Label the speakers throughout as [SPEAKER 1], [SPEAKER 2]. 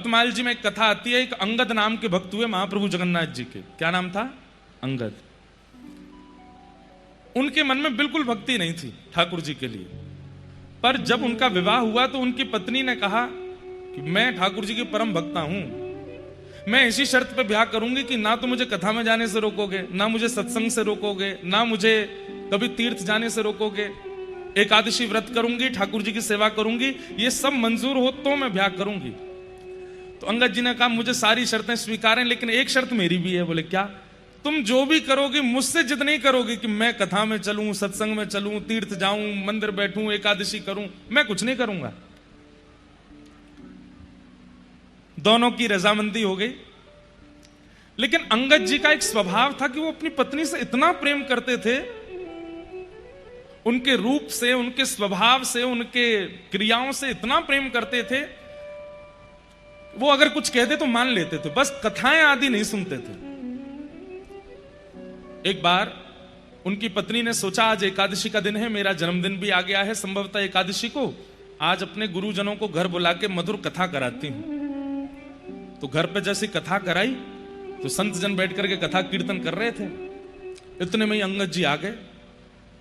[SPEAKER 1] भक्तमाल जी में एक कथा आती है, एक अंगद नाम के भक्त हुए महाप्रभु जगन्नाथ जी के। क्या नाम था? अंगद। उनके मन में बिल्कुल भक्ति नहीं थी ठाकुर जी के लिए, पर जब उनका विवाह हुआ तो उनकी पत्नी ने कहा कि मैं ठाकुर जी की परम भक्ता हूं, मैं इसी शर्त पे ब्याह करूंगी कि ना तो मुझे कथा में जाने से रोकोगे, ना मुझे सत्संग से रोकोगे, ना मुझे कभी तीर्थ जाने से रोकोगे, एकादशी व्रत करूंगी, ठाकुर जी की सेवा करूंगी, ये सब मंजूर हो तो मैं ब्याह करूंगी। तो अंगद जी ने कहा मुझे सारी शर्तें स्वीकार हैं, लेकिन एक शर्त मेरी भी है। बोले क्या? तुम जो भी करोगे मुझसे जिद नहीं करोगे कि मैं कथा में चलूं, सत्संग में चलूं, तीर्थ जाऊं, मंदिर बैठूं, एकादशी करूं, मैं कुछ नहीं करूंगा। दोनों की रजामंदी हो गई। लेकिन अंगद जी का एक स्वभाव था कि वो अपनी पत्नी से इतना प्रेम करते थे, उनके रूप से, उनके स्वभाव से, उनके क्रियाओं से इतना प्रेम करते थे, वो अगर कुछ कहते तो मान लेते थे, बस कथाएं आदि नहीं सुनते थे। एक बार उनकी पत्नी ने सोचा आज एकादशी का दिन है, मेरा जन्मदिन भी आ गया है संभवतः एकादशी को, आज अपने गुरुजनों को घर बुला के मधुर कथा कराती हूं। तो घर पे जैसी कथा कराई तो संत जन बैठ करके कथा कीर्तन कर रहे थे। इतने में ही अंगद जी आ गए।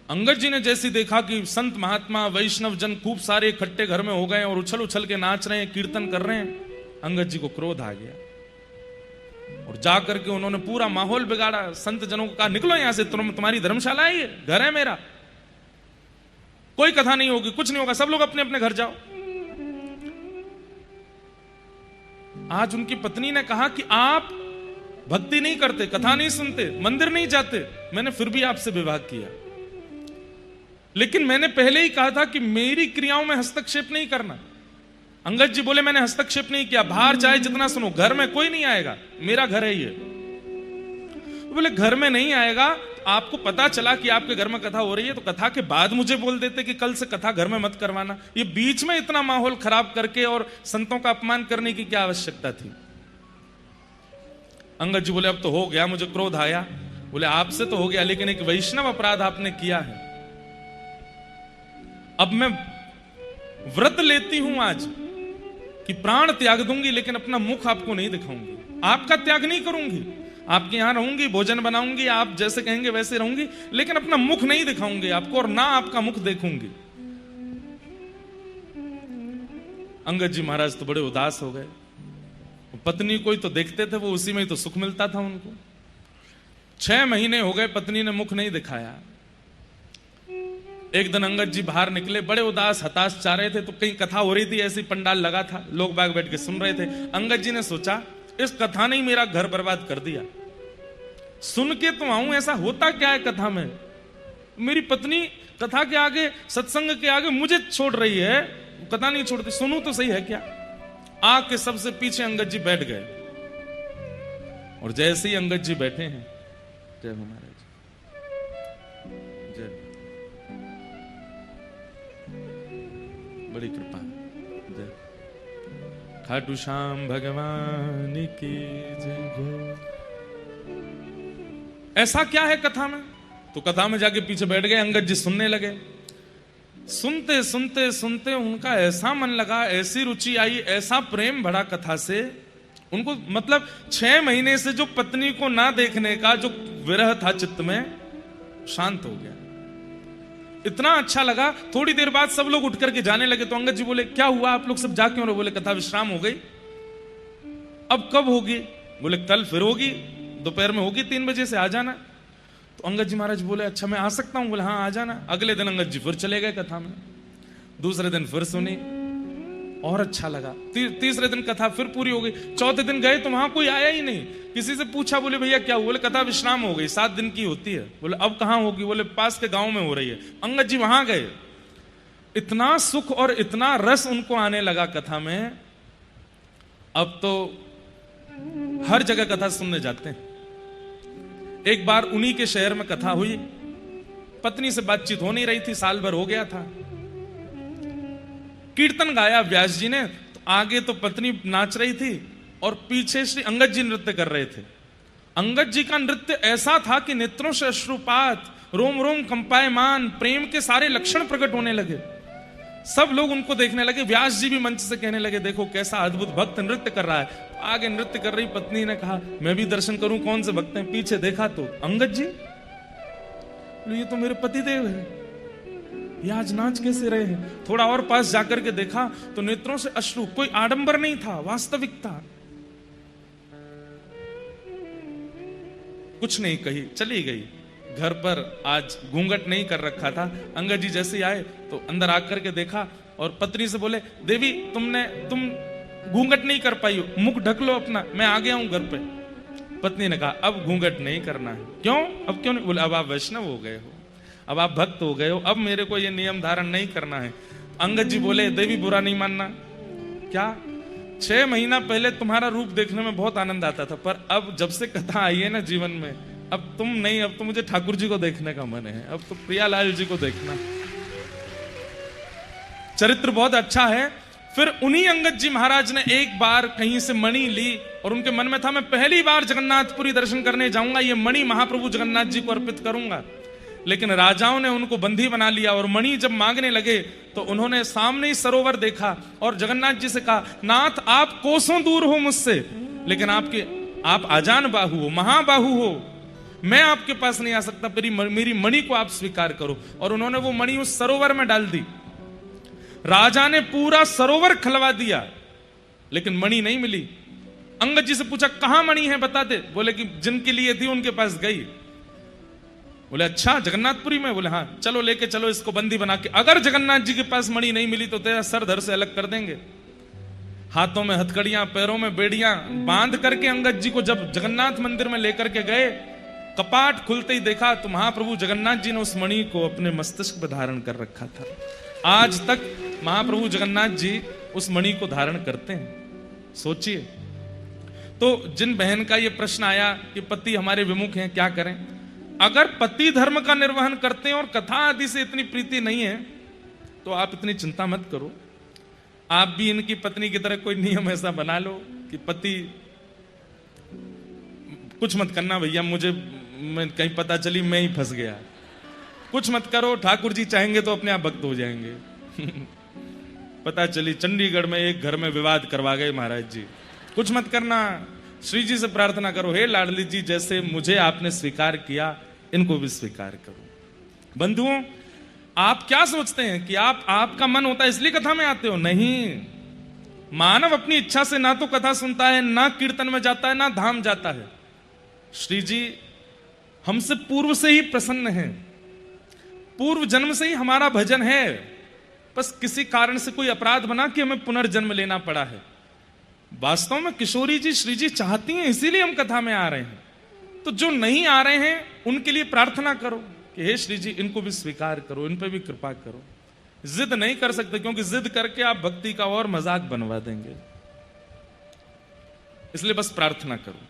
[SPEAKER 1] अंगद जी ने जैसी देखा कि संत महात्मा वैष्णव जन खूब सारे इकट्ठे घर में हो गए और उछल उछल के नाच रहे हैं, कीर्तन कर रहे हैं, अंगद जी को क्रोध आ गया और जाकर के उन्होंने पूरा माहौल बिगाड़ा। संत जनों को कहा निकलो यहां से, तुम्हारी धर्मशाला है ये, घर है मेरा, कोई कथा नहीं होगी, कुछ नहीं होगा, सब लोग अपने अपने घर जाओ। आज उनकी पत्नी ने कहा कि आप भक्ति नहीं करते, कथा नहीं सुनते, मंदिर नहीं जाते, मैंने फिर भी आपसे विवाह किया, लेकिन मैंने पहले ही कहा था कि मेरी क्रियाओं में हस्तक्षेप नहीं करना। अंगद जी बोले मैंने हस्तक्षेप नहीं किया, बाहर चाहे जितना सुनो, घर में कोई नहीं आएगा, मेरा घर है ये। बोले घर में नहीं आएगा, आपको पता चला कि आपके घर में कथा हो रही है तो कथा के बाद मुझे बोल देते कि कल से कथा घर में मत करवाना। ये बीच में इतना माहौल खराब करके और संतों का अपमान करने की क्या आवश्यकता थी? अंगद जी बोले अब तो हो गया, मुझे क्रोध आया। बोले आपसे तो हो गया, लेकिन एक वैष्णव अपराध आपने किया है। अब मैं व्रत लेती हूं आज कि प्राण त्याग दूंगी, लेकिन अपना मुख आपको नहीं दिखाऊंगी, आपका त्याग नहीं करूंगी, आपके यहां रहूंगी, भोजन बनाऊंगी, आप जैसे कहेंगे वैसे रहूंगी, लेकिन अपना मुख नहीं दिखाऊंगी आपको और ना आपका मुख देखूंगी। अंगद जी महाराज तो बड़े उदास हो गए। पत्नी को ही तो देखते थे वो, उसी में ही तो सुख मिलता था उनको। 6 महीने हो गए पत्नी ने मुख नहीं दिखाया। एक दिन अंगद जी बाहर निकले, बड़े उदास हताश जा रहे थे, तो कहीं कथा हो रही थी, ऐसी पंडाल लगा था, लोग बाग बैठ के सुन रहे थे। अंगद जी ने सोचा इस कथा ने ही मेरा घर बर्बाद कर दिया, सुन के तो आऊं, ऐसा होता क्या है कथा में, मेरी पत्नी कथा के आगे, सत्संग के आगे मुझे छोड़ रही है, कथा नहीं छोड़ती, सुनूं तो सही है क्या। आके सबसे पीछे अंगद जी बैठ गए और जैसे ही अंगद जी बैठे हैं, जय हो महाराज, जय, बड़ी कृपा, जय खाटू श्याम भगवान की जय। ऐसा क्या है कथा में? तो कथा में जाके पीछे बैठ गए, अंगद जी सुनने लगे। सुनते सुनते सुनते उनका ऐसा मन लगा, ऐसी रुचि आई, ऐसा प्रेम बढ़ा कथा से उनको, मतलब 6 महीने से जो पत्नी को ना देखने का जो विरह था चित्त में, शांत हो गया। इतना अच्छा लगा। थोड़ी देर बाद सब लोग उठ करके जाने लगे। तो अंगद जी बोले क्या हुआ, आप लोग सब जा क्यों रहे? बोले कथा विश्राम हो गई। अब कब होगी? बोले कल फिर होगी, दोपहर में होगी 3 बजे से, आ जाना। तो अंगद जी महाराज बोले अच्छा मैं आ सकता हूं? बोले हाँ आ जाना। अगले दिन अंगद जी फिर चले गए कथा में। दूसरे दिन फिर सुनी और अच्छा लगा। तीसरे दिन कथा फिर पूरी हो गई। चौथे दिन गए तो वहां कोई आया ही नहीं। किसी से पूछा, बोले भैया क्या हुआ? बोले कथा विश्राम हो गई, 7 दिन की होती है। बोले अब कहां होगी? बोले पास के गांव में हो रही है। अंगद जी वहां गए। इतना सुख और इतना रस उनको आने लगा कथा में, अब तो हर जगह कथा सुनने जाते हैं। एक बार उन्हीं के शहर में कथा हुई, पत्नी से बातचीत हो नहीं रही थी, साल भर हो गया था। कीर्तन गाया व्यास जी ने, तो आगे तो पत्नी नाच रही थी और पीछे श्री अंगद जी नृत्य कर रहे थे। अंगद जी का नृत्य ऐसा था कि नेत्रों से अश्रुपात, रोम रोम कंपायमान, प्रेम के सारे लक्षण प्रकट होने लगे। सब लोग उनको देखने लगे। व्यास जी भी मंच से कहने लगे, देखो कैसा अद्भुत भक्त नृत्य कर रहा है। आगे नृत्य कर रही पत्नी ने कहा, मैं भी दर्शन करूं, कौन से भक्त हैं? पीछे देखा तो अंगद जी। ये तो मेरे पतिदेव है, ये आज नाच कैसे रहे हैं? थोड़ा और पास जाकर के देखा तो नेत्रों से अश्रु, कोई आडंबर नहीं था, वास्तविक था। कुछ नहीं कही, चली गई। घर पर आज घूंघट नहीं कर रखा था। अंगद जी जैसे आए तो अंदर आकर के देखा और पत्नी से बोले, देवी तुम घूंघट नहीं कर पाई हो, मुख ढक लो अपना, मैं आ गया हूं घर पे। पत्नी ने कहा, अब घूंघट नहीं करना है। क्यों? अब क्यों नहीं? बोले, अब आप वैष्णव हो गए हो, अब आप भक्त हो गए हो, अब मेरे को ये नियम धारण नहीं करना है। अंगद जी बोले, देवी बुरा नहीं मानना। क्या? 6 महीना पहले तुम्हारा रूप देखने में बहुत आनंद आता था, पर अब जब से कथा आई है ना जीवन में, अब तुम नहीं, अब तो मुझे ठाकुर जी को देखने का मन है, अब तो प्रियालाल जी को देखना। चरित्र बहुत अच्छा है। फिर उन्हीं अंगद जी महाराज ने एक बार कहीं से मणि ली और उनके मन में था, मैं पहली बार जगन्नाथपुरी दर्शन करने जाऊंगा, ये मणि महाप्रभु जगन्नाथ जी को अर्पित करूंगा। लेकिन राजाओं ने उनको बंदी बना लिया और मणि जब मांगने लगे तो उन्होंने सामने ही सरोवर देखा और जगन्नाथ जी से कहा, नाथ आप कोसों दूर हो मुझसे, लेकिन आप आजान बाहु हो, महाबाहु हो, मैं आपके पास नहीं आ सकता, मेरी मणि को आप स्वीकार करो। और उन्होंने वो मणि उस सरोवर में डाल दी। राजा ने पूरा सरोवर खलवा दिया, लेकिन मणि नहीं मिली। अंगद जी से पूछा, कहां मणि है बता दे। बोले कि जिनके लिए थी उनके पास गई। बोले, अच्छा जगन्नाथपुरी में? बोले, हाँ, चलो लेके चलो इसको बंदी बना के, अगर जगन्नाथ जी के पास मणि नहीं मिली तो तेरा सर धड़ से अलग कर देंगे। हाथों में हथकड़ियां, पैरों में बेड़ियां बांध करके अंगद जी को जब जगन्नाथ मंदिर में लेकर के गए, कपाट खुलते ही देखा तो महाप्रभु जगन्नाथ जी ने उस मणि को अपने मस्तिष्क पर धारण कर रखा था। आज तक महाप्रभु जगन्नाथ जी उस मणि को धारण करते हैं। सोचिए। तो जिन बहन का ये प्रश्न आया कि पति हमारे विमुख हैं, क्या करें? अगर पति धर्म का निर्वहन करते हैं और कथा आदि से इतनी प्रीति नहीं है तो आप इतनी चिंता मत करो। आप भी इनकी पत्नी की तरह कोई नियम ऐसा बना लो कि पति, कुछ मत करना भैया, मैं कहीं पता चली मैं ही फंस गया, कुछ मत करो, ठाकुर जी चाहेंगे तो अपने आप भक्त हो जाएंगे। पता चली चंडीगढ़ में एक घर में विवाद करवा गए महाराज जी। कुछ मत करना, श्री जी से प्रार्थना करो, हे लाडली जी, जैसे मुझे आपने स्वीकार किया इनको भी स्वीकार करो। बंधुओं, आप क्या सोचते हैं कि आपका मन होता है इसलिए कथा में आते हो? नहीं, मानव अपनी इच्छा से ना तो कथा सुनता है, ना कीर्तन में जाता है, ना धाम जाता है। श्री जी हमसे पूर्व से ही प्रसन्न हैं, पूर्व जन्म से ही हमारा भजन है, बस किसी कारण से कोई अपराध बना कि हमें पुनर्जन्म लेना पड़ा है। वास्तव में किशोरी जी, श्री जी चाहती हैं, इसीलिए हम कथा में आ रहे हैं। तो जो नहीं आ रहे हैं उनके लिए प्रार्थना करो कि हे श्री जी, इनको भी स्वीकार करो, इन पे भी कृपा करो। जिद नहीं कर सकते, क्योंकि जिद करके आप भक्ति का और मजाक बनवा देंगे, इसलिए बस प्रार्थना करो।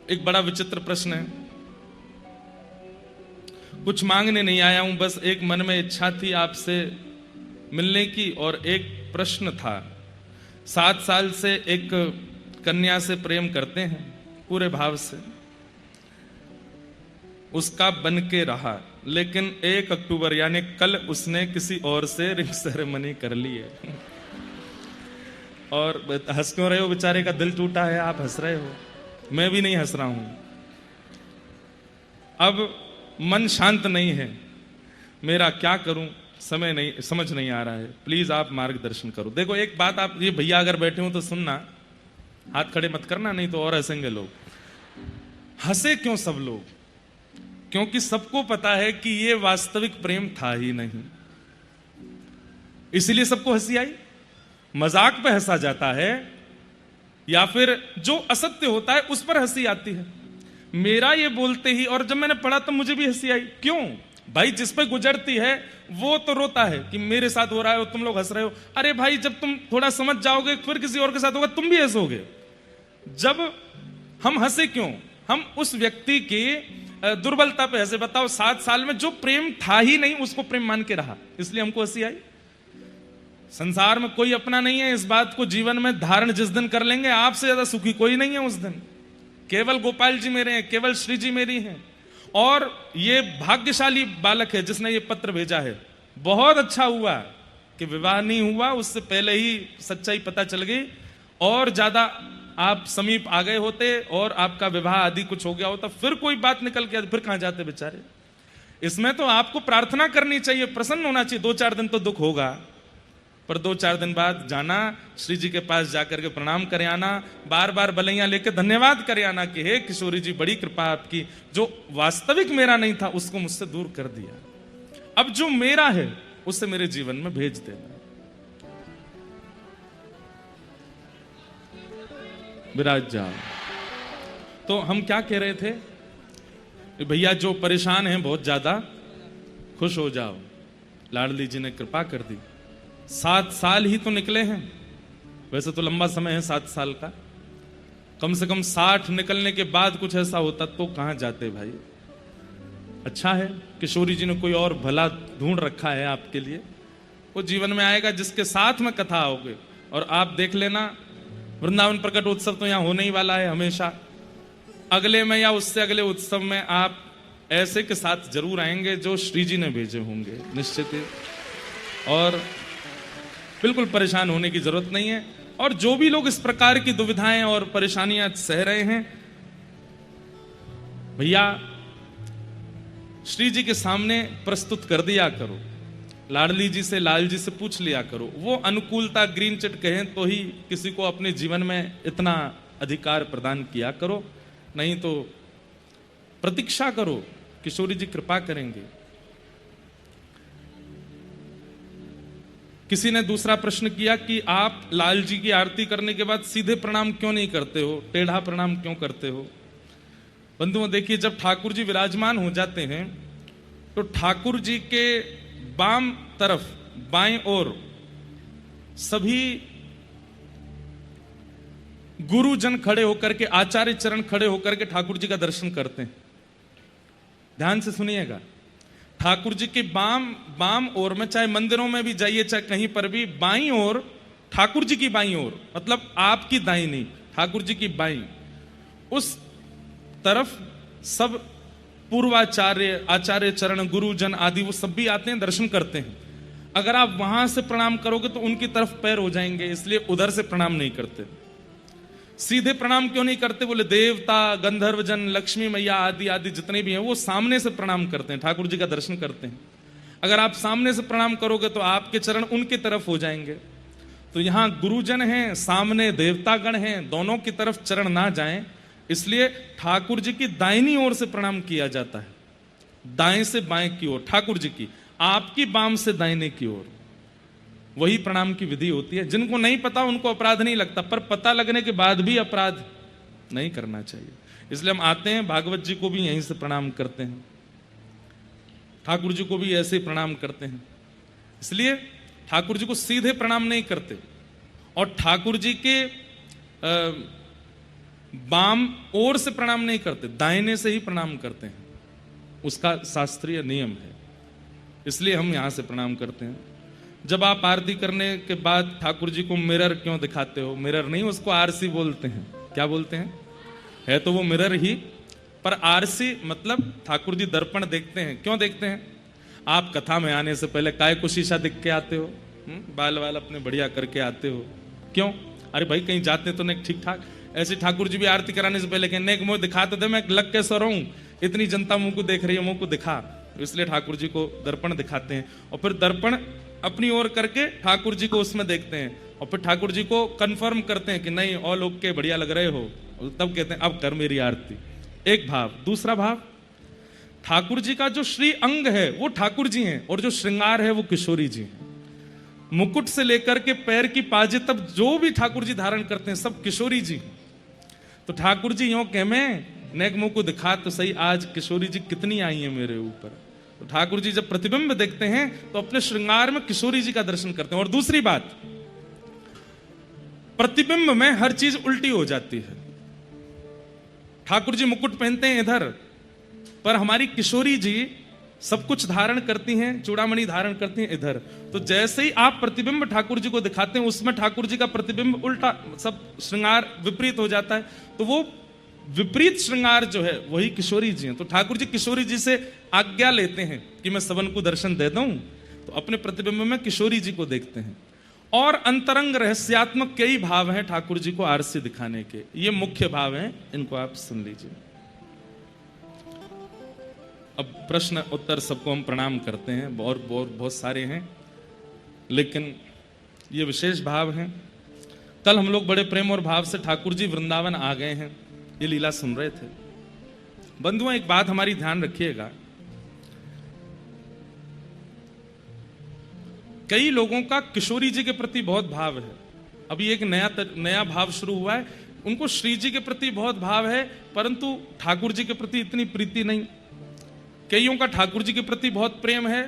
[SPEAKER 1] एक बड़ा विचित्र प्रश्न है, कुछ मांगने नहीं आया हूं, बस एक मन में इच्छा थी आपसे मिलने की और एक प्रश्न था। 7 साल से एक कन्या से प्रेम करते हैं पूरे भाव से, उसका बन के रहा, लेकिन 1 अक्टूबर यानी कल उसने किसी और से रिंग सेरेमनी कर ली है। और हंस क्यों रहे हो? बेचारे का दिल टूटा है, आप हंस रहे हो, मैं भी नहीं हंस रहा हूं। अब मन शांत नहीं है, मेरा क्या करूं, समझ नहीं आ रहा है, प्लीज आप मार्गदर्शन करो। देखो एक बात, आप ये भैया अगर बैठे हो तो सुनना, हाथ खड़े मत करना, नहीं तो और हंसेंगे लोग। हंसे क्यों सब लोग? क्योंकि सबको पता है कि ये वास्तविक प्रेम था ही नहीं, इसलिए सबको हंसी आई। मजाक पे हंसा जाता है या फिर जो असत्य होता है उस पर हंसी आती है। मेरा ये बोलते ही, और जब मैंने पढ़ा तो मुझे भी हंसी आई। क्यों भाई? जिस पे गुजरती है वो तो रोता है कि मेरे साथ हो रहा है और तुम लोग हंस रहे हो। अरे भाई, जब तुम थोड़ा समझ जाओगे फिर किसी और के साथ होगा, तुम भी हंसोगे। जब हम हंसे क्यों? हम उस व्यक्ति की दुर्बलता पे हंसे। बताओ, 7 साल में जो प्रेम था ही नहीं उसको प्रेम मान के रहा, इसलिए हमको हंसी आई। संसार में कोई अपना नहीं है, इस बात को जीवन में धारण जिस दिन कर लेंगे, आपसे ज्यादा सुखी कोई नहीं है उस दिन। केवल गोपाल जी मेरे हैं, केवल श्री जी मेरी हैं। और ये भाग्यशाली बालक है जिसने ये पत्र भेजा है। बहुत अच्छा हुआ कि विवाह नहीं हुआ, उससे पहले ही सच्चाई पता चल गई, और ज्यादा आप समीप आ गए होते और आपका विवाह आदि कुछ हो गया होता, फिर कोई बात निकल के फिर कहां जाते बेचारे। इसमें तो आपको प्रार्थना करनी चाहिए, प्रसन्न होना चाहिए। 2-4 दिन तो दुख होगा, पर 2-4 दिन बाद जाना, श्री जी के पास जाकर के प्रणाम करे आना, बार बार बलैया लेके धन्यवाद करे आना कि हे किशोरी जी, बड़ी कृपा आपकी, जो वास्तविक मेरा नहीं था उसको मुझसे दूर कर दिया, अब जो मेरा है उसे मेरे जीवन में भेज देना। विराज जाओ। तो हम क्या कह रहे थे, भैया जो परेशान हैं बहुत ज्यादा, खुश हो जाओ, लाडली जी ने कृपा कर दी। 7 साल ही तो निकले हैं, वैसे तो लंबा समय है 7 साल का, कम से कम 60 निकलने के बाद कुछ ऐसा होता तो कहां जाते भाई। अच्छा है किशोरी जी ने कोई और भला ढूंढ रखा है आपके लिए, वो जीवन में आएगा जिसके साथ में कथा आओगे। और आप देख लेना, वृंदावन प्रकट उत्सव तो यहां होने ही वाला है हमेशा, अगले में या उससे अगले उत्सव में आप ऐसे के साथ जरूर आएंगे जो श्री जी ने भेजे होंगे, निश्चित ही। और बिल्कुल परेशान होने की जरूरत नहीं है। और जो भी लोग इस प्रकार की दुविधाएं और परेशानियां सह रहे हैं, भैया श्री जी के सामने प्रस्तुत कर दिया करो, लाडली जी से, लाल जी से पूछ लिया करो। वो अनुकूलता ग्रीन चिट कहें तो ही किसी को अपने जीवन में इतना अधिकार प्रदान किया करो, नहीं तो प्रतीक्षा करो, किशोरी जी कृपा करेंगे। किसी ने दूसरा प्रश्न किया कि आप लाल जी की आरती करने के बाद सीधे प्रणाम क्यों नहीं करते हो, टेढ़ा प्रणाम क्यों करते हो। बंधुओं देखिए, जब ठाकुर जी विराजमान हो जाते हैं तो ठाकुर जी के बाम तरफ, बाएं ओर सभी गुरुजन खड़े होकर के, आचार्य चरण खड़े होकर के ठाकुर जी का दर्शन करते हैं। ध्यान से सुनिएगा, ठाकुर जी के बाम ओर में, चाहे मंदिरों में भी जाइए चाहे कहीं पर भी, बाईं ओर, ठाकुर जी की बाईं ओर, मतलब आपकी दाईं नहीं, ठाकुर जी की बाईं, उस तरफ सब पूर्वाचार्य, आचार्य चरण, गुरुजन आदि वो सब भी आते हैं, दर्शन करते हैं। अगर आप वहां से प्रणाम करोगे तो उनकी तरफ पैर हो जाएंगे, इसलिए उधर से प्रणाम नहीं करते। सीधे प्रणाम क्यों नहीं करते, बोले देवता, गंधर्वजन, लक्ष्मी मैया आदि आदि जितने भी हैं वो सामने से प्रणाम करते हैं, ठाकुर जी का दर्शन करते हैं। अगर आप सामने से प्रणाम करोगे तो आपके चरण उनकी तरफ हो जाएंगे। तो यहां गुरुजन हैं, सामने देवतागण हैं, दोनों की तरफ चरण ना जाएं, इसलिए ठाकुर जी की दाहिनी ओर से प्रणाम किया जाता है, दाएं से बाएं की ओर ठाकुर जी की, आपकी बाम से दाहिने की ओर, वही प्रणाम की विधि होती है। जिनको नहीं पता उनको अपराध नहीं लगता, पर पता लगने के बाद भी अपराध नहीं करना चाहिए। इसलिए हम आते हैं, भागवत जी को भी यहीं से प्रणाम करते हैं, ठाकुर जी को भी ऐसे प्रणाम करते हैं। इसलिए ठाकुर जी को सीधे प्रणाम नहीं करते, और ठाकुर जी के बाम ओर से प्रणाम नहीं करते, दाहिने से ही प्रणाम करते हैं, उसका शास्त्रीय नियम है। इसलिए हम यहां से प्रणाम करते हैं। जब आप आरती करने के बाद ठाकुर जी को मिरर क्यों दिखाते हो, मिरर नहीं, उसको आरसी बोलते हैं। क्या बोलते हैं, है तो वो मिरर ही, पर आरसी मतलब ठाकुर जी दर्पण देखते हैं। क्यों देखते हैं, आप कथा में आने से पहले काय को शीशा दिख के आते हो, बाल वाल अपने बढ़िया करके आते हो, क्यों, अरे भाई कहीं जाते तो नहीं ठीक ठाक। ऐसे ठाकुर जी भी आरती कराने से पहले कहने मुंह दिखा तो दे, मैं लग के सो रहूं, इतनी जनता मुंह को देख रही है, मुंह को दिखा। इसलिए ठाकुर जी को दर्पण दिखाते हैं, और फिर दर्पण अपनी ओर करके ठाकुर जी को उसमें देखते हैं, और फिर ठाकुर जी को कंफर्म करते हैं कि नहीं और लोग के बढ़िया लग रहे हो, तब कहते हैं अब कर मेरी आरती। एक भाव। दूसरा भाव, ठाकुर जी का जो श्री अंग है वो ठाकुर जी हैं, और जो श्रृंगार है वो किशोरी जी हैं। मुकुट से लेकर के पैर की पाजे तब जो भी ठाकुर जी धारण करते हैं सब किशोरी जी। तो ठाकुर जी यूं कह, मैं नेक मुंह को दिखा तो सही, आज किशोरी जी कितनी आई है मेरे ऊपर। तो ठाकुर जी जब प्रतिबिंब देखते हैं तो अपने श्रृंगार में किशोरी जी का दर्शन करते हैं। और दूसरी बात, प्रतिबिंब में हर चीज उल्टी हो जाती है। ठाकुर जी मुकुट पहनते हैं इधर, पर हमारी किशोरी जी सब कुछ धारण करती हैं, चूड़ामणि धारण करती हैं इधर। तो जैसे ही आप प्रतिबिंब ठाकुर जी को दिखाते हैं उसमें ठाकुर जी का प्रतिबिंब उल्टा, सब श्रृंगार विपरीत हो जाता है। तो वो विपरीत श्रृंगार जो है वही किशोरी जी हैं। तो ठाकुर जी किशोरी जी से आज्ञा लेते हैं कि मैं सबन को दर्शन दे दूं, तो अपने प्रतिबिंब में किशोरी जी को देखते हैं। और अंतरंग रहस्यात्मक कई भाव हैं ठाकुर जी को आरसी दिखाने के, ये मुख्य भाव हैं, इनको आप सुन लीजिए। अब प्रश्न उत्तर सबको हम प्रणाम करते हैं, बहुत सारे हैं, लेकिन ये विशेष भाव हैं। कल हम लोग बड़े प्रेम और भाव से ठाकुर जी वृंदावन आ गए हैं, ये लीला सुन रहे थे। बंधुओं, एक बात हमारी ध्यान रखिएगा, कई लोगों का किशोरी जी के प्रति बहुत भाव है। अभी एक नया भाव शुरू हुआ है, उनको श्री जी के प्रति बहुत भाव है, परंतु ठाकुर जी के प्रति इतनी प्रीति नहीं। कईयों का ठाकुर जी के प्रति बहुत प्रेम है,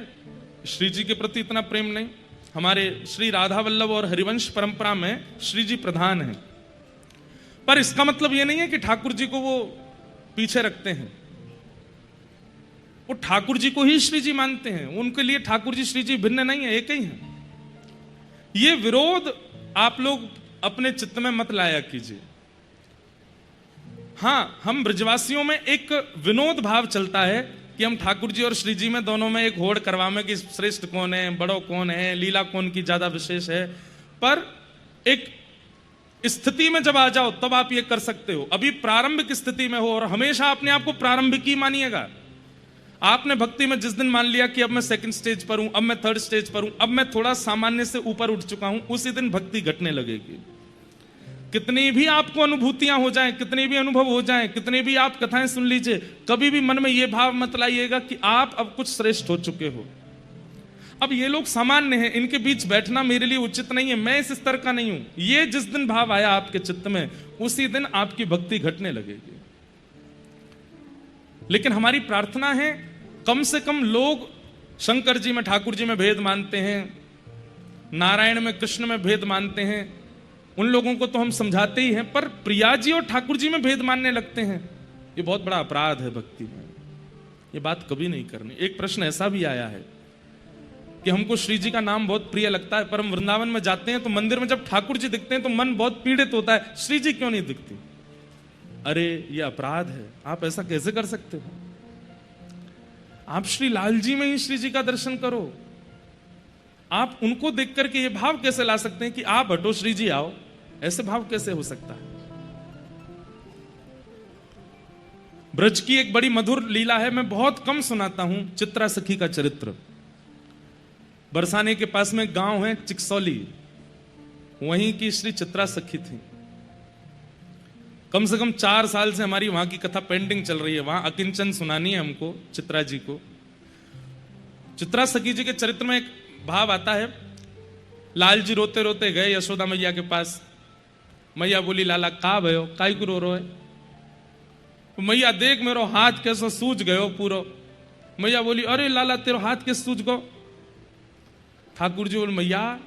[SPEAKER 1] श्री जी के प्रति इतना प्रेम नहीं। हमारे श्री राधा वल्लभ और हरिवंश परंपरा में श्री जी प्रधान हैं, पर इसका मतलब यह नहीं है कि ठाकुर जी को वो पीछे रखते हैं। वो ठाकुर जी को ही श्री जी मानते हैं, उनके लिए ठाकुर जी श्री जी भिन्न नहीं है, एक ही है। ये विरोध आप लोग अपने चित्त में मत लाया कीजिए। हां, हम ब्रजवासियों में एक विनोद भाव चलता है कि हम ठाकुर जी और श्री जी में दोनों में एक होड़ करवाएं कि श्रेष्ठ कौन है, बड़ो कौन है, लीला कौन की ज्यादा विशेष है। पर एक स्थिति में जब आ जाओ तब आप ये कर सकते हो। अभी प्रारंभिक स्थिति में हो और हमेशा अपने आप को प्रारंभिक ही मानिएगा। आपने भक्ति में जिस दिन मान लिया कि अब मैं सेकंड स्टेज पर हूं, अब मैं थर्ड स्टेज पर हूं, अब मैं थोड़ा सामान्य से ऊपर उठ चुका हूं, उसी दिन भक्ति घटने लगेगी। कितनी भी आपको अनुभूतियां हो जाएं, कितने भी अनुभव हो जाएं, कितने भी आप कथाएं सुन लीजिए, कभी भी मन में यह भाव मत लाइएगा कि आप अब कुछ श्रेष्ठ हो चुके हो। अब ये लोग सामान्य हैं, इनके बीच बैठना मेरे लिए उचित नहीं है, मैं इस स्तर का नहीं हूं। ये जिस दिन भाव आया आपके चित्त में, उसी दिन आपकी भक्ति घटने लगेगी। लेकिन हमारी प्रार्थना है कम से कम लोग शंकर जी में ठाकुर जी में भेद मानते हैं, नारायण में कृष्ण में भेद मानते हैं, उन लोगों को तो हम समझाते ही हैं, पर प्रिया जी और ठाकुर जी में भेद मानने लगते हैं। ये बहुत बड़ा अपराध है भक्ति में, ये बात कभी नहीं करनी। एक प्रश्न ऐसा भी आया है कि हमको श्री जी का नाम बहुत प्रिय लगता है, पर हम वृंदावन में जाते हैं तो मंदिर में जब ठाकुर जी दिखते हैं तो मन बहुत पीड़ित होता है, श्री जी क्यों नहीं दिखती? अरे ये अपराध है, आप ऐसा कैसे कर सकते हो? आप श्री लाल जी में ही श्री जी का दर्शन करो। आप उनको देख करके ये भाव कैसे ला सकते हैं कि आप हटो श्री जी आओ? ऐसे भाव कैसे हो सकता है? ब्रज की एक बड़ी मधुर लीला है, मैं बहुत कम सुनाता हूं, चित्रा सखी का चरित्र। बरसाने के पास में गांव है चिकसौली, वहीं की श्री चित्रा सखी थी। कम से कम 4 साल से हमारी वहां की कथा पेंडिंग चल रही है, वहां अकिंचन सुनानी है हमको चित्रा जी को। चित्रा सखी जी के चरित्र में एक भाव आता है, लाल जी रोते रोते गए यशोदा मैया के पास। मैया बोली, लाला का भयो, काई को रो है? मैया देख मेरो हाथ कैसो सूज गयो पूरो। मैया बोली, अरे लाला तेरो हाथ कैसे सूज गो? ठाकुर जी बोले, मैया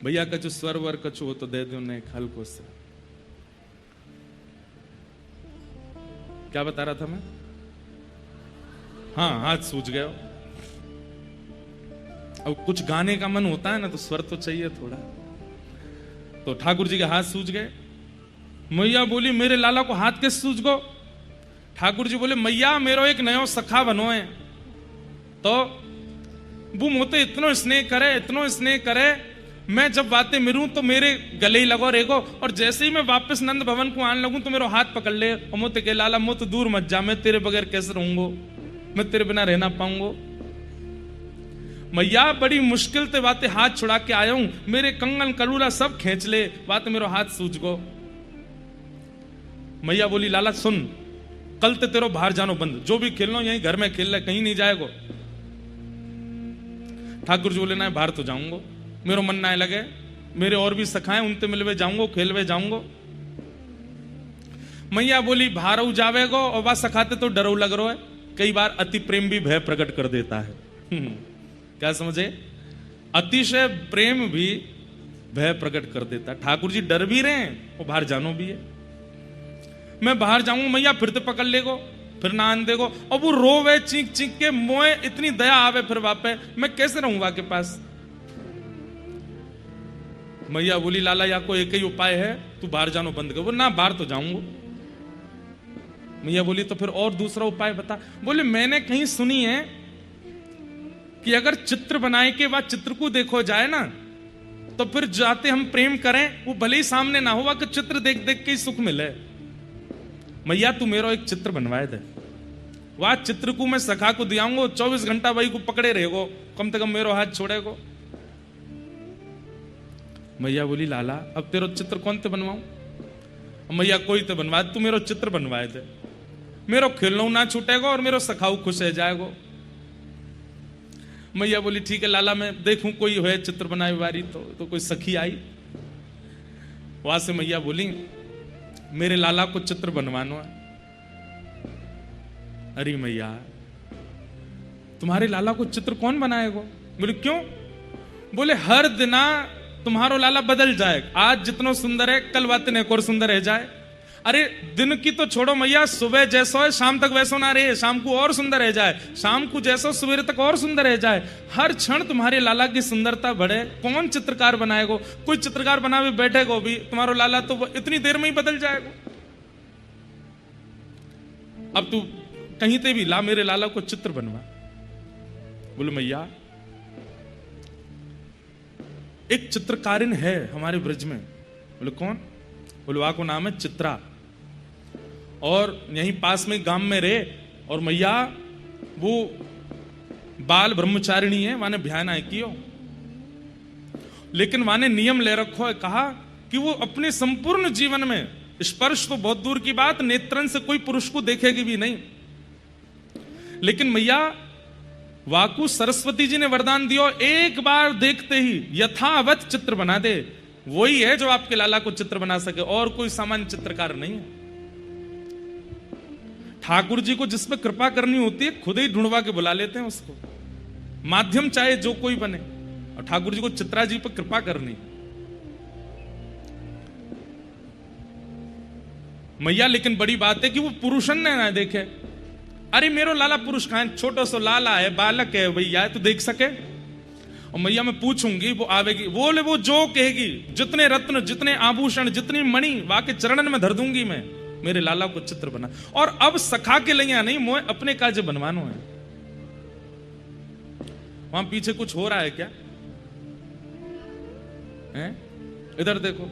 [SPEAKER 1] भैया कछु स्वर वर कछु हो तो दे दो, नहीं हल्को से। क्या बता रहा था मैं? हाँ, हाथ सूज गया। अब कुछ गाने का मन होता है ना, तो स्वर तो चाहिए थोड़ा। तो ठाकुर जी के हाथ सूज गए। मैया बोली, मेरे लाला को हाथ कैसे सूज गो? ठाकुर जी बोले, मैया मेरो एक नयो सखा बनो है, तो वो मोते इतनो स्नेह करे, मैं जब बातें मिलूं तो मेरे गले ही लगो रेगो, और जैसे ही मैं वापस नंद भवन को आने लगूं तो मेरा हाथ पकड़ ले और मोते के लाला मो तो दूर मत जा, मैं तेरे बगैर कैसे रहूंगो, मैं तेरे बिना रहना पाऊंगो। मैया बड़ी मुश्किल से बातें हाथ छुड़ा के आया हूं, मेरे कंगन करूला सब खींच ले, बात मेरा हाथ सूझ गो। मैया बोली, लाला सुन, कल ते तेरो बाहर जानो बंद, जो भी खेलना यहीं घर में खेल ले, कहीं नहीं जाएगो। ठाकुर जी बोले, ना बाहर तो जाऊंगो, मेरो मन ना लगे, मेरे और भी सखाएं उनते मिलवे जाऊंगो, खेलवे जाऊंगो। मैया बोली, बाहर जावेगो और बात सखाते तो डरो लग रहा है। कई बार अति प्रेम भी भय प्रकट कर देता है। क्या समझे? अतिशय प्रेम भी भय प्रकट कर देता है। ठाकुर जी डर भी रहे हैं और बाहर जानो भी है। मैं बाहर जाऊंगा मैया फिर तो पकड़ लेगो, फिर ना आन देगो, और वो रोवे चीख चीख के, मोए इतनी दया आवे फिर वापे, मैं कैसे रहूंगा के पास? मैया बोली, लाला या को एक ही उपाय है, तू बाहर जानो बंद कर। वो ना, बाहर तो जाऊंगा। मैया बोली तो फिर और दूसरा उपाय बता। बोले मैंने कहीं सुनी है कि अगर चित्र बनाए के बाद चित्र को देखो जाए ना, तो फिर जाते हम प्रेम करें, वो भले ही सामने ना हुआ कि चित्र देख देख के ही सुख मिले। मैया तू मेरा एक चित्र बनवाए दे, वह चित्र को मैं सखा को दियाऊंगा, 24 घंटा भाई को पकड़े रहेगो, कम से कम मेरा हाथ छोड़ेगो। मैया बोली लाला अब तेरा चित्र कौन ते बनवाऊं? मैया कोई तो बनवा, तू मेरा चित्र बनवाए दे, मेरा खिलना ना छूटेगा और मेरा सखाऊ खुश रह जाएगो। मैया बोली ठीक है लाला, मैं देखूं कोई है चित्र बनाए वारी। तो कोई सखी आई, वहां से मैया बोली मेरे लाला को चित्र बनवाना है। अरे मैया तुम्हारे लाला को चित्र कौन बनाएगा? बोले क्यों? बोले हर दिना तुम्हारो लाला बदल जाए, आज जितना सुंदर है कल बातें एक और सुंदर रह जाए। अरे दिन की तो छोड़ो मैया, सुबह जैसा है शाम तक वैसा ना रहे, शाम को और सुंदर रह जाए, शाम को जैसा सवेरे तक और सुंदर रह जाए। हर क्षण तुम्हारे लाला की सुंदरता बढ़े। कौन चित्रकार बनाएगो? कोई चित्रकार बनावे बैठेगो भी, तुम्हारो लाला तो इतनी देर में ही बदल जाएगा। अब तू कहीं ते भी ला मेरे लाला को चित्र बनवा। बोले मैया एक चित्रकारिन है हमारे ब्रज में। बोले कौन? बोले वहां को नाम है चित्रा, और यहीं पास में गांव में रहे, और मैया वो बाल ब्रह्मचारिणी है, माने ध्यान आए कियो, लेकिन माने नियम ले रखो है, कहा कि वो अपने संपूर्ण जीवन में स्पर्श तो बहुत दूर की बात, नेत्रन से कोई पुरुष को देखेगी भी नहीं। लेकिन मैया वाकु सरस्वती जी ने वरदान दियो, एक बार देखते ही यथावत चित्र बना दे, वही है जो आपके लाला को चित्र बना सके, और कोई सामान्य चित्रकार नहीं है। ठाकुर जी को जिस पे कृपा करनी होती है खुद ही ढूंढवा के बुला लेते हैं उसको, माध्यम चाहे जो कोई बने, और ठाकुर जी को चित्रा जी पर कृपा करनी। मैया लेकिन बड़ी बात है कि वो पुरुषन ने ना देखे। अरे मेरो लाला पुरुष कहां है? छोटा सा लाला है, बालक है भैया, तो देख सके। और मैया मैं पूछूंगी, वो आवेगी, बोले वो जो कहेगी, जितने रत्न जितने आभूषण जितनी मणि वहां के चरणन में धर दूंगी मैं, मेरे लाला को चित्र बना। और अब सखा के लिए नहीं, मोए अपने काज बनवानो है। वहां पीछे कुछ हो रहा है क्या है? इधर देखो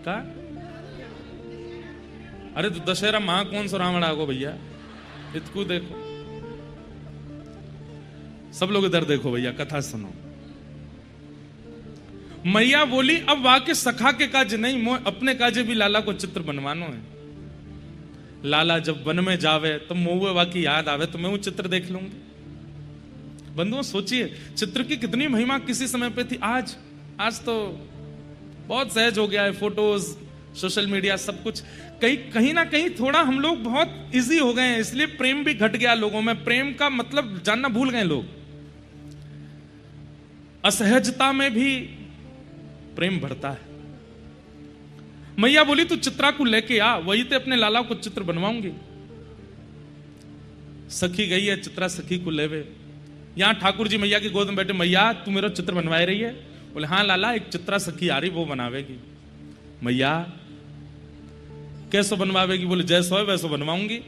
[SPEAKER 1] क्या? अरे तो दशहरा महा कौन सा रावण आगो भैया, इतकू देखो, सब लोग इधर देखो भैया, कथा सुनो। मैया बोली अब वाके सखा के काज नहीं, मोए अपने काजे भी लाला को चित्र बनवानो है। लाला जब वन में जावे तो मोए वाकी याद आवे तो मैं वो चित्र देख लूंगी। बंधुओं सोचिए चित्र की कितनी महिमा किसी समय पे थी, आज तो बहुत सहज हो गया है, फोटोज सोशल मीडिया सब कुछ। कहीं ना कहीं थोड़ा हम लोग बहुत इजी हो गए हैं, इसलिए प्रेम भी घट गया लोगों में, प्रेम का मतलब जानना भूल गए लोग। असहजता में भी प्रेम बढ़ता है। मैया बोली तू चित्रा को लेके आ, वही ते अपने लाला को चित्र बनवाऊंगी। सखी गई है, चित्रा सखी को लेवे। यहां ठाकुर जी मैया की गोद में बैठे, मैया तू मेरा चित्र बनवाए रही है? बोले हाँ लाला, एक चित्रा सखी आ रही, वो बनावेगी। मैया कैसे बनवावेगी? बोले जैसा है वैसे बनवाऊंगी।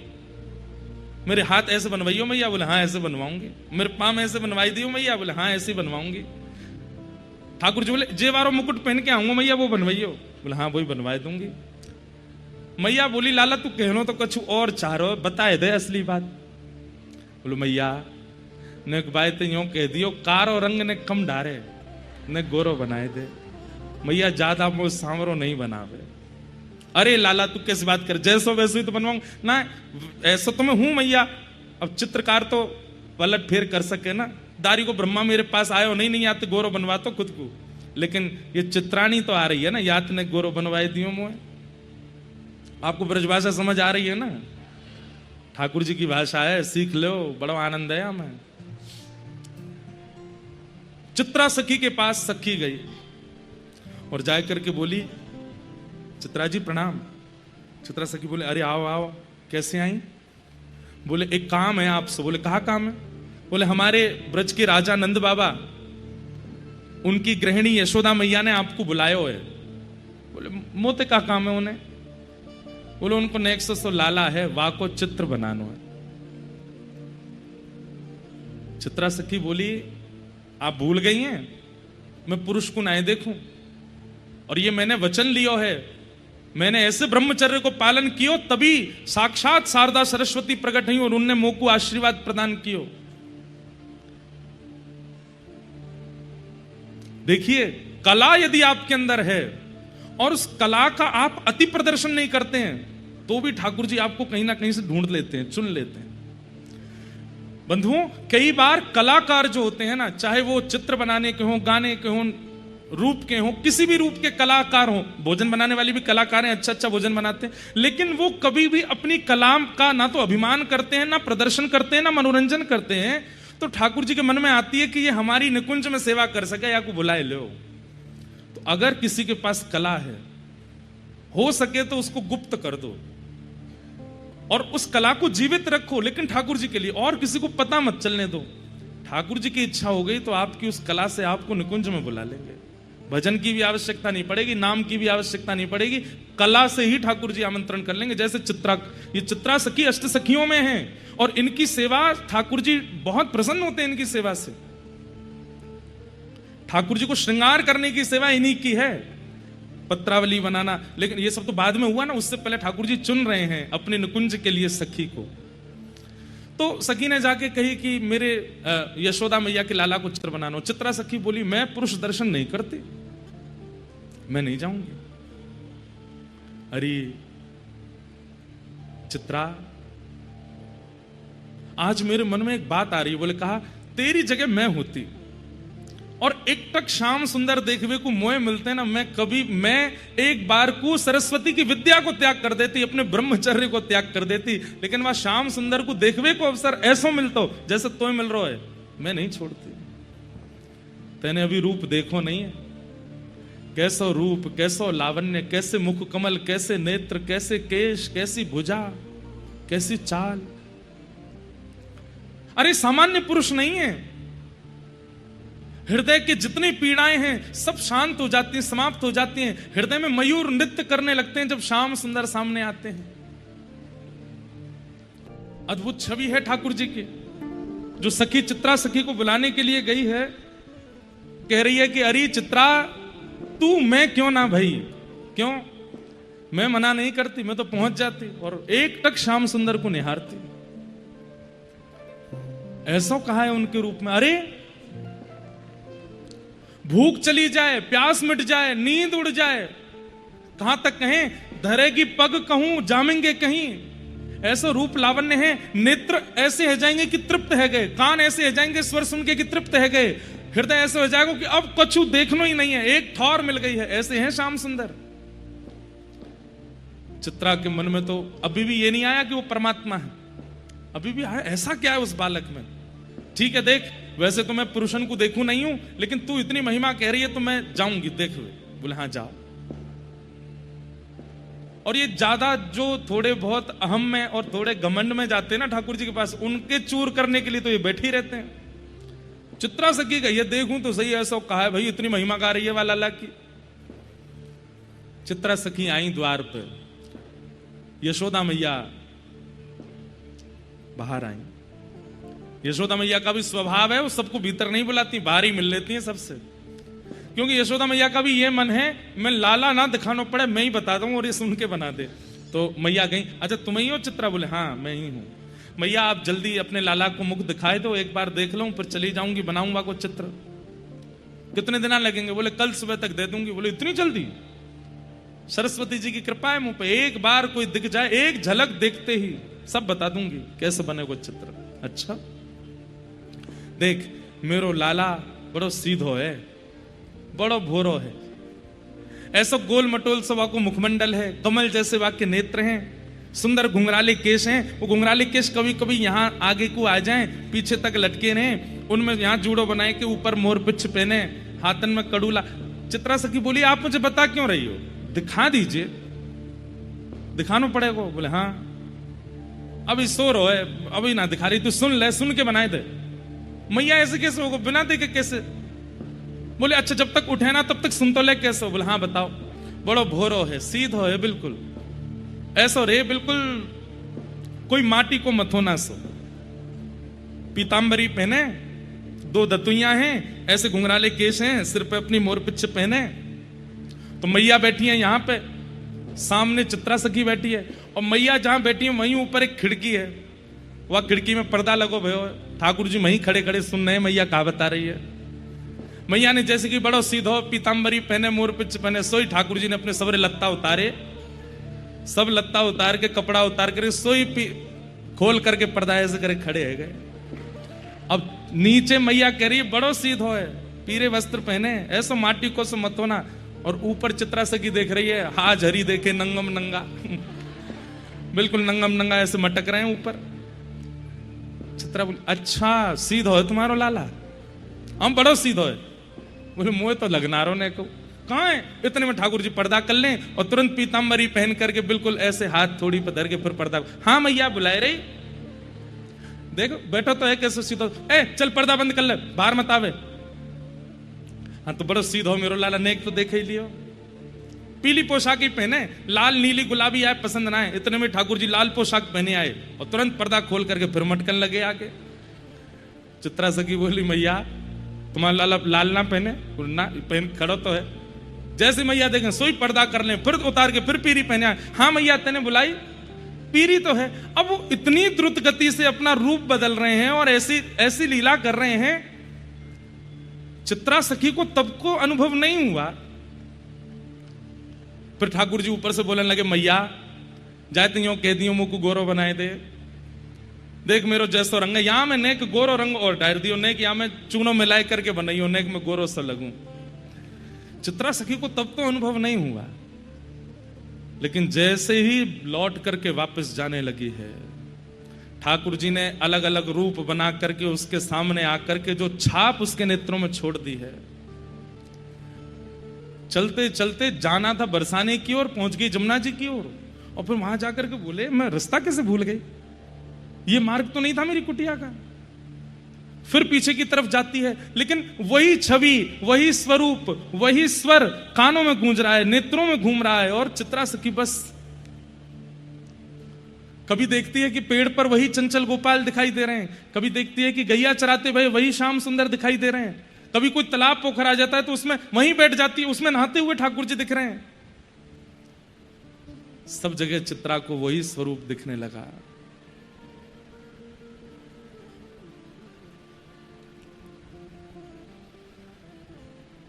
[SPEAKER 1] मेरे हाथ ऐसे बनवाइयो मैया? बोले हाँ ऐसे बनवाऊंगी। मेरे पाम ऐसे बनवाई दियो मैया? बोले हाँ ऐसे बनवाऊंगी। ठाकुर जी बोले जे वारो मुकुट पहन के आऊंगा मैया, वो बनवाइयो? बोले हाँ वही बनवाई दूंगी। मैया बोली लाला तू कहनो तो कछु और चाह रहो, बताए दे असली बात। बोलो मैया ने बात यूं कह दियो, कारो रंग ने कम डारे ने गोरो बनाए दे, मैया ज्यादा वो सांवरो नहीं बनावे। अरे लाला तू कैसी बात कर, जैसो वैसे ही तो बनवाऊंगा ना, ऐसा तो मैं हूं मैया। अब चित्रकार तो पलट फेर कर सके ना, दारी को ब्रह्मा मेरे पास आयो नहीं आते गोरो बनवा तो खुद को, लेकिन ये चित्राणी तो आ रही है ना, यात ने गोरो बनवाए दियो मोए। आपको ब्रजभाषा समझ आ रही है ना, ठाकुर जी की भाषा है, सीख लो, बड़ा आनंद है हमें। चित्रा सखी के पास सखी गई और जाए करके बोली चित्रा जी प्रणाम। चित्रा सखी बोले अरे आओ आओ, कैसे आई? बोले एक काम है आपसे। बोले कहा काम है? बोले हमारे ब्रज के राजा नंद बाबा, उनकी गृहिणी यशोदा मैया ने आपको बुलाया है। बोले मोते का काम है उन्हें? बोले उनको नेक्सस तो लाला है, वा को चित्र बनानो है। चित्रा सखी बोली आप भूल गई हैं, मैं पुरुष को ना देखूं, और ये मैंने वचन लियो है, मैंने ऐसे ब्रह्मचर्य को पालन कियो तभी साक्षात शारदा सरस्वती प्रकट हुई और उनने मोह को आशीर्वाद प्रदान कियो। देखिए, कला यदि आपके अंदर है और उस कला का आप अति प्रदर्शन नहीं करते हैं तो भी ठाकुर जी आपको कहीं ना कहीं से ढूंढ लेते हैं, चुन लेते हैं। बंधुओं, कई बार कलाकार जो होते हैं ना, चाहे वो चित्र बनाने के हों, गाने के हों, रूप के हों, किसी भी रूप के कलाकार हों, भोजन बनाने वाले भी कलाकार हैं, अच्छा अच्छा भोजन बनाते हैं, लेकिन वो कभी भी अपनी कला का ना तो अभिमान करते हैं, ना प्रदर्शन करते हैं, ना मनोरंजन करते हैं। तो ठाकुर जी के मन में आती है कि ये हमारी निकुंज में सेवा कर सके या को बुलाए लो। तो अगर किसी के पास कला है, हो सके तो उसको गुप्त कर दो और उस कला को जीवित रखो, लेकिन ठाकुर जी के लिए, और किसी को पता मत चलने दो। ठाकुर जी की इच्छा हो गई तो आपकी उस कला से आपको निकुंज में बुला लेंगे। भजन की भी आवश्यकता नहीं पड़ेगी, नाम की भी आवश्यकता नहीं पड़ेगी, कला से ही ठाकुर जी आमंत्रण कर लेंगे। जैसे ये चित्रा सखी अष्ट सखियों में हैं और इनकी सेवा ठाकुर जी बहुत प्रसन्न होते हैं इनकी सेवा से। ठाकुर जी को श्रृंगार करने की सेवा इन्हीं की है, पत्रावली बनाना। लेकिन ये सब तो बाद में हुआ ना, उससे पहले ठाकुर जी चुन रहे हैं अपने निकुंज के लिए सखी को। तो सखी ने जाके कही कि मेरे यशोदा मैया के लाला को चित्र बनाना। चित्रा सखी बोली मैं पुरुष दर्शन नहीं करती, मैं नहीं जाऊंगी। अरे चित्रा, आज मेरे मन में एक बात आ रही है। बोले कहा तेरी जगह मैं होती और एक टक श्याम सुंदर देखवे को मोह मिलते ना, मैं एक बार को सरस्वती की विद्या को त्याग कर देती, अपने ब्रह्मचर्य को त्याग कर देती, लेकिन वह श्याम सुंदर को देखवे को अवसर ऐसा मिलता हो जैसे तो मिल रहा है, मैं नहीं छोड़ती। तेने अभी रूप देखो नहीं है, कैसो रूप, कैसो लावण्य, कैसे मुख कमल, कैसे नेत्र, कैसे केश, कैसी भुजा, कैसी चाल। अरे सामान्य पुरुष नहीं है, हृदय की जितनी पीड़ाएं हैं सब शांत हो जाती हैं, समाप्त हो जाती हैं। हृदय में मयूर नृत्य करने लगते हैं जब श्याम सुंदर सामने आते हैं। अद्भुत छवि है ठाकुर जी की। जो सखी चित्रा सखी को बुलाने के लिए गई है, कह रही है कि अरे चित्रा तू, मैं क्यों ना भाई, क्यों, मैं मना नहीं करती, मैं तो पहुंच जाती और एक टक श्याम सुंदर को निहारती। ऐसा कहा है उनके रूप में। अरे भूख चली जाए, प्यास मिट जाए, नींद उड़ जाए, कहां तक कहें, धरेगी पग कहूं जामेंगे कहीं। ऐसा रूप लावण्य है, नेत्र ऐसे हो जाएंगे कि तृप्त है गए, कान ऐसे हो जाएंगे स्वर सुन के कि तृप्त है गए, हृदय ऐसे हो जाएगा कि अब कछु देखना ही नहीं है, एक ठौर मिल गई है। ऐसे हैं श्याम सुंदर। चित्रा के मन में तो अभी भी ये नहीं आया कि वो परमात्मा है, अभी भी आया ऐसा क्या है उस बालक में। ठीक है देख, वैसे तो मैं पुरुषन को देखूं नहीं हूं, लेकिन तू इतनी महिमा कह रही है तो मैं जाऊंगी, देख। बोले हाँ जाओ। और ये ज्यादा जो थोड़े बहुत अहम में और थोड़े घमंड में जाते हैं ना ठाकुर जी के पास, उनके चूर करने के लिए तो ये बैठे ही रहते हैं। चित्रा सखी का ये देखूं तो सही, ऐसा कहा है भाई, इतनी महिमा गा रही है वाला अल्लाह की। चित्रा सखी आई द्वार पे, यशोदा मैया बाहर आई। यशोदा मैया का भी स्वभाव है, वो सबको भीतर नहीं बुलाती, बाहर ही मिल लेती हैं सबसे, क्योंकि यशोदा मैया का भी ये मन है मैं लाला ना दिखाना पड़े, मैं ही बता दूं और ये सुन के बना दे। तो मैया गई, अच्छा तुम ही हो चित्रा? बोले हाँ मैं ही हूं। मैया आप जल्दी अपने लाला को मुख दिखाए दो, एक बार देख लूं फिर चली जाऊंगी, बनाऊंगा को चित्र। कितने दिन लगेंगे? बोले कल सुबह तक दे दूंगी। बोले इतनी जल्दी? सरस्वती जी की कृपा है मुंह पे, एक बार कोई दिख जाए, एक झलक देखते ही सब बता दूंगी कैसे बने वो चित्र। अच्छा देख, मेरो लाला बड़ो सीधो है, बड़ो भोरो है, ऐसा गोल मटोल सा वाको मुखमंडल है, कमल जैसे वाके नेत्र हैं, सुंदर घुंघराले केश हैं। वो घुंघराले केश कभी कभी यहाँ आगे को आ जाएं, पीछे तक लटके रहें, उनमें यहाँ जूड़ो बनाए के ऊपर मोर पिछ पहने, हाथन में कड़ूला। चित्रा सखी बोली आप मुझे बता क्यों रही हो, दिखा दीजिए। दिखाना पड़ेगा? बोले हाँ अभी सो रहो है, अभी ना दिखा रही, तू सुन ले, सुन के बनाए दे। मैया ऐसे कैसे होगा, बिना देखे कैसे? बोले अच्छा जब तक उठे ना तब तक सुन तो ले, कैसे हो? बोले हाँ बताओ। बड़ो भोरो है, सीधो है बिल्कुल, ऐसा रे बिल्कुल कोई माटी को मथोना सो, पीतांबरी पहने, 2 दतुइयां हैं, ऐसे घुंघराले केश हैं, सिर पे अपनी मोर पिच्छ पहने। तो मैया बैठी है यहाँ पे, सामने चित्रा सखी बैठी है, और मैया जहां बैठी है वहीं ऊपर एक खिड़की है, वह खिड़की में पर्दा लगो भयो। ठाकुर जी वहीं खड़े खड़े सुन रहे हैं मैया कहा बता रही है। मैया ने जैसे कि बड़ो सीधो पीतांबरी पहने, मोर पिच्छ पहने, सोई ठाकुर जी ने अपने सबरे लत्ता उतारे, सब लत्ता उतार के कपड़ा उतार कर सोई खोल करके पर्दा ऐसे करे खड़े है गए। अब नीचे मैया कह रही बड़ो सीधो है, पीरे वस्त्र पहने, ऐसो माटी को सो मत होना, और ऊपर चित्रा सखी देख रही है, हाज हरी देखे नंगम नंगा बिल्कुल नंगम नंगा ऐसे मटक रहे हैं ऊपर। चित्रा बोली अच्छा सीधो है तुम्हारो लाला, हम बड़ो सीधो है। बोले मुझे तो लगनारो ने को कहाँ है। इतने में ठाकुर जी पर्दा कर लें और तुरंत पीतांबरी पहन करके बिल्कुल ऐसे हाथ थोड़ी पर धर के फिर पर्दा, हाँ मैया बुलाए रही, देखो बैठो तो है कैसे सीधो, ए चल पर्दा बंद कर ले, बाहर मत आवे। हाँ तो बड़ो सीधो मेरो लाला, नेक तो देख ही लियो। पीली पोशाक ही पहने, लाल नीली गुलाबी आए पसंद ना आए। इतने में ठाकुर जी लाल पोशाक पहने आए और तुरंत पर्दा खोल करके फिर मटकन लगे आगे। चित्रा सखी बोली मैया तुम्हारा लाला लाल ना पहने, ना पहन खड़ो तो है। जैसे मैया देखें सोई पर्दा कर लें, फिर उतार के फिर पीरी पहने आए। हाँ मैया तेने बुलाई, पीरी तो है। अब वो इतनी द्रुत गति से अपना रूप बदल रहे हैं और ऐसी ऐसी लीला कर रहे हैं, चित्रा सखी को तब को अनुभव नहीं हुआ। फिर ठाकुर जी ऊपर से बोलने लगे मैया जाते यो कह दियो मुझको गोरो बनाए दे, देख मेरो जैसो रंग है, यहां में नेक गोरो रंग और डायर दियो, नेक यहां में चूनो मिलाए करके बनाइयो, नेक में गोरो सा लगूं। चित्रा सखी को तब तो अनुभव नहीं हुआ, लेकिन जैसे ही लौट करके वापस जाने लगी है, ठाकुर जी ने अलग अलग रूप बना करके उसके सामने आकर के जो छाप उसके नेत्रों में छोड़ दी है। चलते चलते जाना था बरसाने की ओर, पहुंच गई जमुना जी की ओर, और फिर वहां जाकर के बोले मैं रास्ता कैसे भूल गई, ये मार्ग तो नहीं था मेरी कुटिया का। फिर पीछे की तरफ जाती है, लेकिन वही छवि, वही स्वरूप, वही स्वर कानों में गूंज रहा है, नेत्रों में घूम रहा है। और चित्रा सखी बस कभी देखती है कि पेड़ पर वही चंचल गोपाल दिखाई दे रहे हैं, कभी देखती है कि गैया चराते भाई वही श्याम सुंदर दिखाई दे रहे हैं, कभी कोई तालाब पोखर आ जाता है तो उसमें वहीं बैठ जाती है, उसमें नहाते हुए ठाकुर जी दिख रहे हैं। सब जगह चित्रा को वही स्वरूप दिखने लगा।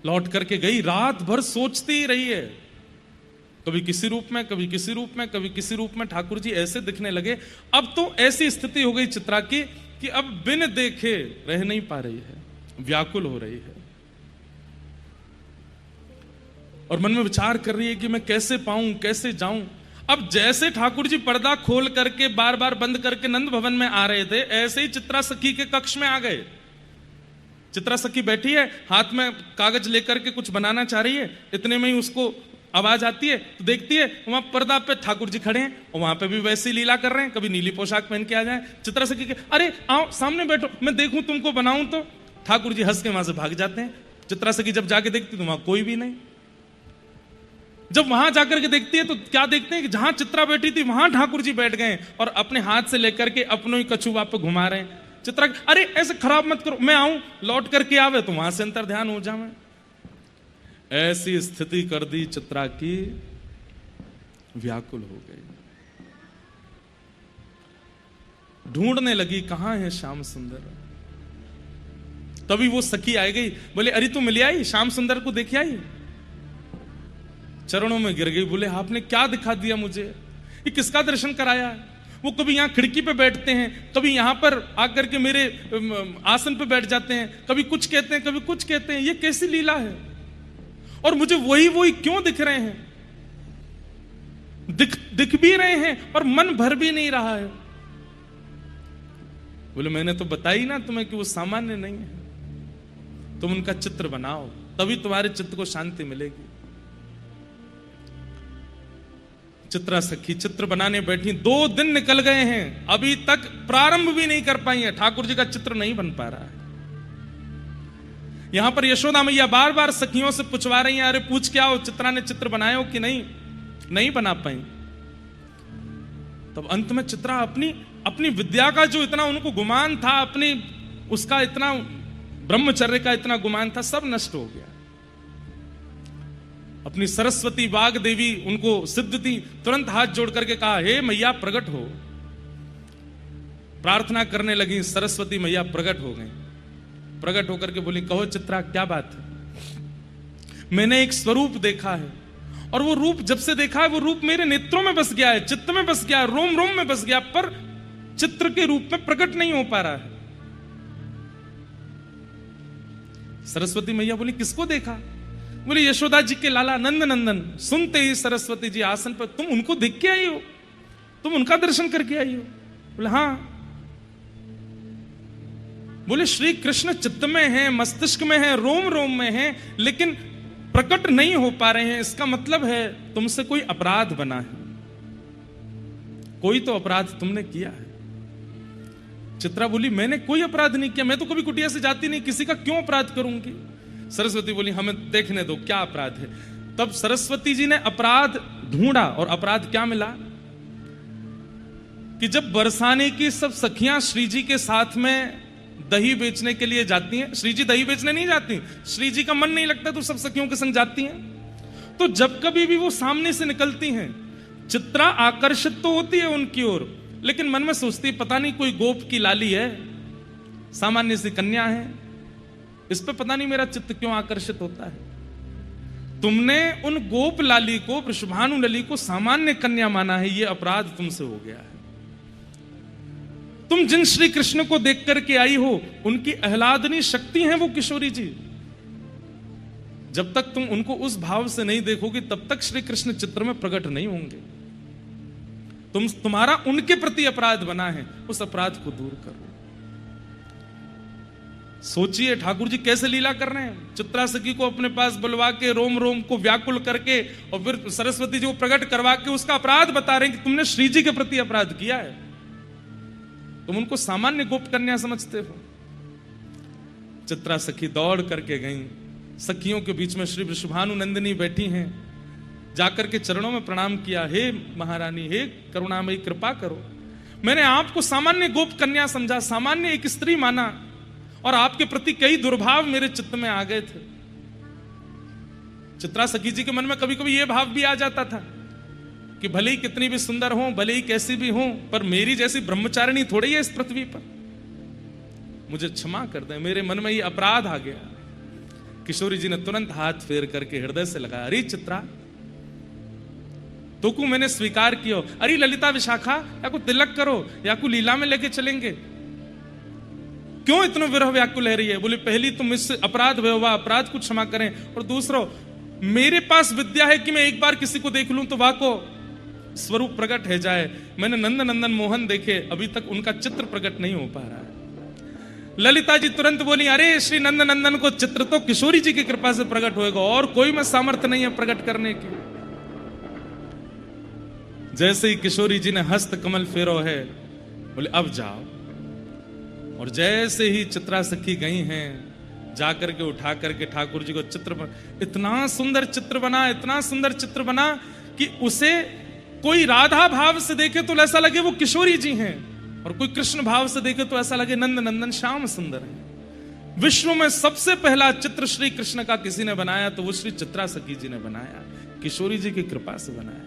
[SPEAKER 1] लौट करके गई, रात भर सोचती ही रही है, कभी किसी रूप में, कभी किसी रूप में, कभी किसी रूप में ठाकुर जी ऐसे दिखने लगे। अब तो ऐसी स्थिति हो गई चित्रा की कि अब बिन देखे रह नहीं पा रही है, व्याकुल हो रही है, और मन में विचार कर रही है कि मैं कैसे पाऊं, कैसे जाऊं। अब जैसे ठाकुर जी पर्दा खोल करके बार बार बंद करके नंद भवन में आ रहे थे, ऐसे ही चित्रा सखी के कक्ष में आ गए। चित्रा सखी बैठी है, हाथ में कागज लेकर के कुछ बनाना चाह रही है, इतने में ही उसको आवाज आती है तो देखती है वहां पर्दा पे ठाकुर जी खड़े हैं, और वहां पे भी वैसी लीला कर रहे हैं, कभी नीली पोशाक पहन के आ जाए। चित्रा सखी के अरे आओ सामने बैठो, मैं देखूं तुमको बनाऊं, तो ठाकुर जी हंस के वहां से भाग जाते हैं। चित्रा सखी जब जाके देखती तो वहां कोई भी नहीं। जब वहां जाकर के देखती है तो क्या देखते हैं कि जहां चित्रा बैठी थी वहां ठाकुर जी बैठ गए और अपने हाथ से लेकर के अपनों ही कछुआ पे घुमा रहे हैं। चित्रा अरे ऐसे खराब मत करो, मैं आऊं, लौट करके आवे तो वहां से अंतर ध्यान हो जाए। ऐसी स्थिति कर दी चित्रा की, व्याकुल हो गई, ढूंढने लगी कहां है श्याम सुंदर। तभी वो सखी आ गई, बोले अरे तू मिल आई, श्याम सुंदर को देख आई। चरणों में गिर गई, बोले आपने क्या दिखा दिया मुझे, ये किसका दर्शन कराया। वो कभी यहां खिड़की पे बैठते हैं, कभी यहां पर आकर के मेरे आसन पे बैठ जाते हैं, कभी कुछ कहते हैं, कभी कुछ कहते हैं, ये कैसी लीला है, और मुझे वही वही क्यों दिख रहे हैं, दिख भी रहे हैं और मन भर भी नहीं रहा है। बोले मैंने तो बताई ना तुम्हें कि वो सामान्य नहीं है, तुम उनका चित्र बनाओ तभी तुम्हारे चित्त को शांति मिलेगी। चित्रा सखी चित्र बनाने बैठी, 2 दिन निकल गए हैं, अभी तक प्रारंभ भी नहीं कर पाई है, ठाकुर जी का चित्र नहीं बन पा रहा है। यहां पर यशोदा मैया बार बार सखियों से पूछवा रही हैं, अरे पूछ क्या हो, चित्रा ने चित्र बनाए हो कि नहीं, नहीं बना पाई। तब अंत में चित्रा अपनी विद्या का जो इतना उनको गुमान था, अपनी उसका इतना ब्रह्मचर्य का इतना गुमान था, सब नष्ट हो गया। अपनी सरस्वती वाग देवी उनको सिद्ध थी, तुरंत हाथ जोड़ करके कहा, हे मैया प्रकट हो। प्रार्थना करने लगी, सरस्वती मैया प्रकट हो गई। प्रकट होकर के बोली, कहो चित्रा क्या बात है? मैंने एक स्वरूप देखा है, और वो रूप जब से देखा है वो रूप मेरे नेत्रों में बस गया है, चित्त में बस गया है, रोम रोम में बस गया, पर चित्र के रूप में प्रकट नहीं हो पा रहा है। सरस्वती मैया बोली, किसको देखा? बोली, यशोदा जी के लाला नंद नंदन। सुनते ही सरस्वती जी आसन पर, तुम उनको देख के आई हो? तुम उनका दर्शन करके आई हो? बोले हाँ। बोले, श्री कृष्ण चित्त में है, मस्तिष्क में है, रोम रोम में है, लेकिन प्रकट नहीं हो पा रहे हैं। इसका मतलब है तुमसे कोई अपराध बना है, कोई तो अपराध तुमने किया है। चित्रा बोली, मैंने कोई अपराध नहीं किया, मैं तो कभी कुटिया से जाती नहीं, किसी का क्यों अपराध करूंगी? सरस्वती बोली, हमें देखने दो क्या अपराध है। तब सरस्वती जी ने अपराध ढूंढा, और अपराध क्या मिला कि जब बरसाने की सब सखियां श्री जी के साथ में दही बेचने के लिए जाती हैं, श्री जी दही बेचने नहीं जाती, श्री जी का मन नहीं लगता तो सब सखियों के संग जाती हैं। तो जब कभी भी वो सामने से निकलती हैं, चित्रा आकर्षित तो होती है उनकी ओर, लेकिन मन में सोचती है पता नहीं कोई गोप की लाली है, सामान्य सी कन्या है, इस पे पता नहीं मेरा चित्त क्यों आकर्षित होता है। तुमने उन गोप लाली को, वृषभानु लली को सामान्य कन्या माना है, यह अपराध तुमसे हो गया है। तुम जिन श्री कृष्ण को देख करके आई हो, उनकी आह्लादनी शक्ति है वो किशोरी जी। जब तक तुम उनको उस भाव से नहीं देखोगे, तब तक श्री कृष्ण चित्र में प्रकट नहीं होंगे। तुम्हारा उनके प्रति अपराध बना है, उस अपराध को दूर करो। सोचिए ठाकुर जी कैसे लीला कर रहे हैं। चित्रा सखी को अपने पास बुलवा के, रोम रोम को व्याकुल करके, और फिर सरस्वती जी को प्रकट करवा के उसका अपराध बता रहे हैं कि तुमने श्री जी के प्रति अपराध किया है। तुम उनको सामान्य गोप कन्या समझते हो। चित्रा सखी दौड़ करके गई, सखियों के बीच में श्री वृषभानु नंदिनी बैठी हैं, जाकर के चरणों में प्रणाम किया, हे महारानी, हे करुणामयी, कृपा करो, मैंने आपको सामान्य गोप कन्या समझा, सामान्य एक स्त्री माना, और आपके प्रति कई दुर्भाव मेरे चित्त में आ गए थे। चित्रा सखी जी के मन में कभी कभी यह भाव भी आ जाता था कि भले ही कितनी भी सुंदर हो, भले ही कैसी भी हो, पर मेरी जैसी ब्रह्मचारिणी थोड़ी है इस पृथ्वी पर, मुझे क्षमा कर दे, मेरे मन में ये अपराध आ गया। किशोरी जी ने तुरंत हाथ फेर करके हृदय से लगाया, अरे चित्रा, तो को मैंने स्वीकार किया, अरे ललिता विशाखा, या को तिलक करो, या को लीला में लेके चलेंगे, क्यों इतना विरह व्याकुल रही है? बोले, पहली तुम इस अपराध हुआ, अपराध को क्षमा करें, और दूसरो मेरे पास विद्या है कि मैं एक बार किसी को देख लूं तो वह को स्वरूप प्रकट है जाए। मैंने नंद नंदन मोहन देखे, अभी तक उनका चित्र प्रकट नहीं हो पा रहा है। ललिता जी तुरंत बोली, अरे श्री नंद नंदन को चित्र तो किशोरी जी की कृपा से प्रकट होएगा, और कोई में सामर्थ्य नहीं है प्रकट करने की। जैसे ही किशोरी जी ने हस्त कमल फेरो है, बोले अब जाओ। और जैसे ही चित्रा सखी गई हैं, जाकर के उठा करके ठाकुर जी को चित्र, इतना सुंदर चित्र बना, इतना सुंदर चित्र बना कि उसे कोई राधा भाव से देखे तो ऐसा लगे वो किशोरी जी हैं, और कोई कृष्ण भाव से देखे तो ऐसा लगे नंद नंदन श्याम सुंदर है। विश्व में सबसे पहला चित्र श्री कृष्ण का किसी ने बनाया तो वो श्री चित्रा सखी जी ने बनाया, किशोरी जी की कृपा से बनाया।